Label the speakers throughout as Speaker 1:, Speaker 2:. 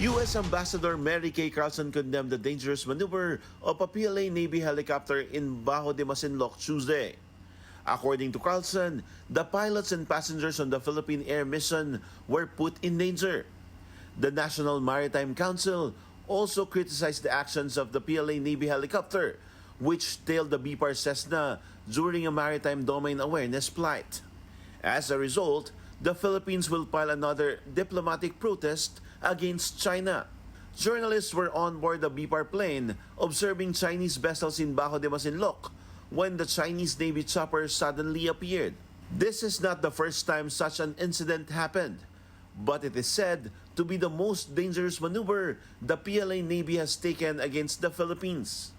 Speaker 1: U.S. Ambassador Mary Kay Carlson condemned the dangerous maneuver of a PLA Navy helicopter in Bajo de Masinloc Tuesday. According to Carlson, the pilots and passengers on the Philippine Air mission were put in danger. The National Maritime Council also criticized the actions of the PLA Navy helicopter, which tailed the BPAR Cessna during a maritime domain awareness flight. As a result, the Philippines will file another diplomatic protest against China. Journalists were on board the BPAR plane observing Chinese vessels in Bajo de Masinloc when the Chinese Navy chopper suddenly appeared. This is not the first time such an incident happened, but it is said to be the most dangerous maneuver the PLA Navy has taken against the Philippines.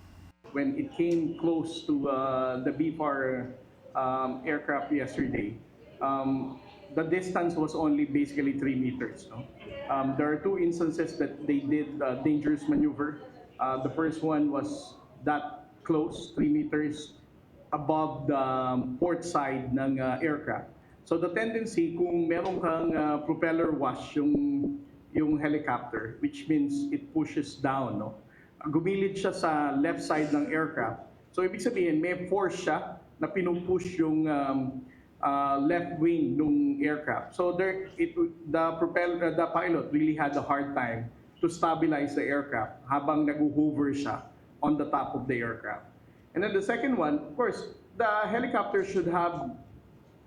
Speaker 2: When it came close to the BPAR aircraft yesterday, the distance was only basically 3 meters. No? There are two instances that they did dangerous maneuver. The first one was that close, 3 meters above the port side ng aircraft. So the tendency, kung meron kang propeller wash yung helicopter, which means it pushes down, no? Gumilid siya sa left side ng aircraft. So ibig sabihin, may force siya na pinupush yung left wing ng aircraft. So the pilot really had a hard time to stabilize the aircraft habang nag-hover siya on the top of the aircraft. And then the second one, of course, the helicopter should have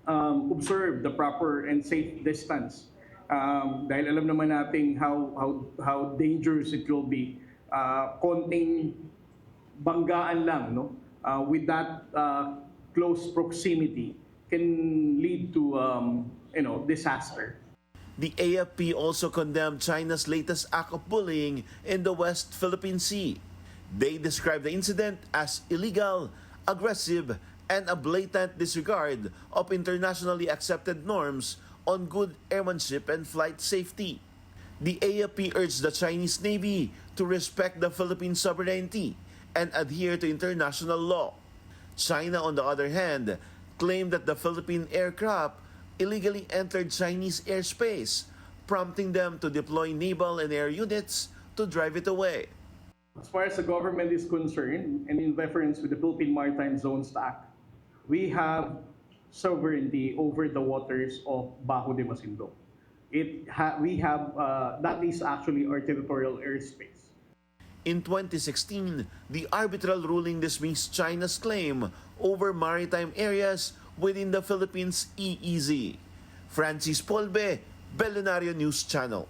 Speaker 2: observed the proper and safe distance. Dahil alam naman natin how dangerous it will be. Konting banggaan lang, no? With that close proximity can lead to disaster.
Speaker 1: The AFP also condemned China's latest act of bullying in the West Philippine Sea. They described the incident as illegal, aggressive, and a blatant disregard of internationally accepted norms on good airmanship and flight safety. The AFP urged the Chinese Navy to respect the Philippine sovereignty and adhere to international law. China, on the other hand, claimed that the Philippine aircraft illegally entered Chinese airspace, prompting them to deploy naval and air units to drive it away.
Speaker 2: As far as the government is concerned, and in reference with the Philippine Maritime Zones Act, we have sovereignty over the waters of Bajo de Masinloc. That is actually our territorial airspace.
Speaker 1: In 2016, the arbitral ruling dismissed China's claim over maritime areas within the Philippines' EEZ. Francis Polbe, Belenario News Channel.